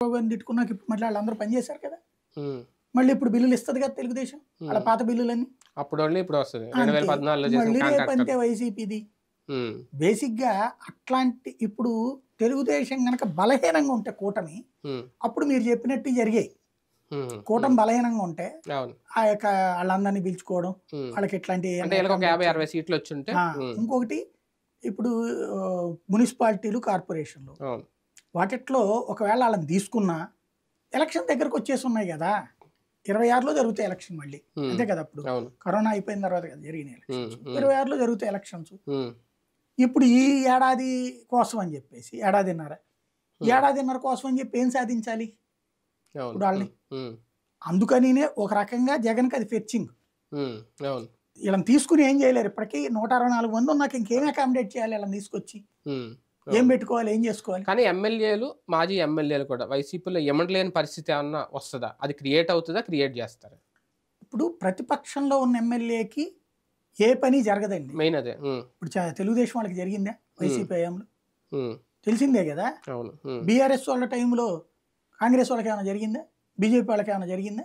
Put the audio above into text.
అని తిట్టుకున్నాక ఇప్పుడు మళ్ళీ వాళ్ళందరూ పనిచేశారు కదా. ఉమ్, మళ్ళీ ఇప్పుడు బిల్లులు ఇస్తుంది కదా తెలుగుదేశం, వాళ్ళ ఉమ్. పాత బిల్లులన్నీ. అప్పుడు ఓన్లీ ఇప్పుడు వస్తుంది అంతే 2014లో చేసిన మళ్ళీ రేపు కాంట్రాక్టర్. అంతే వైసీపీది. బేసిక్గా అట్లాంటి ఇప్పుడు తెలుగుదేశం కనుక బలహీనంగా ఉంటే కూటమి, అప్పుడు మీరు చెప్పినట్టు జరిగాయి. కూటమి బలహీనంగా ఉంటే అవును. ఆ యొక్క వాళ్ళందరినీ పిలుచుకోవడం, వాళ్ళకి ఇట్లాంటి అంటే వీళ్ళకి ఒక 50-60 సీట్లు వచ్చి ఉంటే. ఇంకొకటి ఇప్పుడు మున్సిపాలిటీలు కార్పొరేషన్లు అవును. వాటిట్లో ఒకవేళ వాళ్ళని తీసుకున్నా ఎలక్షన్ దగ్గరకు వచ్చేసి ఉన్నాయి కదా. 26లో జరుగుతాయి ఎలక్షన్ మళ్ళీ, అంతే కదా. అప్పుడు అవును. కరోనా అయిపోయిన తర్వాత కదా జరిగిన ఎలక్షన్స్. 26లో జరుగుతాయి ఎలక్షన్స్. ఉమ్, ఇప్పుడు ఈ ఏడాది కోసం అని చెప్పేసి ఏడాదిన్నర కోసం అని చెప్పి ఏం సాధించాలి అవును. ఇప్పుడు వాళ్ళని? ఉమ్, అందుకనినే ఒక రకంగా జగన్కి అది ఫెచ్చింగ్. ఉమ్, అవును. వీళ్ళని తీసుకుని ఏం చేయలేరు. ఇప్పటికీ 164 మంది ఉన్నాక ఇంకేం అకామిడేట్ చేయాలి వీళ్ళని తీసుకొచ్చి? ఉమ్, ఏం అవును. పెట్టుకోవాలి, ఏం చేసుకోవాలి? కానీ ఎమ్మెల్యేలు, మాజీ ఎమ్మెల్యేలు కూడా వైసీపీలో ఎమడలేని పరిస్థితి ఏమన్నా వస్తుందా? అది క్రియేట్ అవుతుందా, క్రియేట్ చేస్తారా? ఇప్పుడు ప్రతిపక్షంలో ఉన్న ఎమ్మెల్యేకి ఏ పని జరగదండి. మెయిన్ అదే. ఇప్పుడు తెలుగుదేశం వాళ్ళకి జరిగిందా? వైసీపీ హయాంలో ఉమ్, తెలిసిందే కదా. అవును. బీఆర్ఎస్ వాళ్ళ టైంలో కాంగ్రెస్ వాళ్ళకి ఏమైనా జరిగిందా? బీజేపీ వాళ్ళకి ఏమైనా జరిగిందా?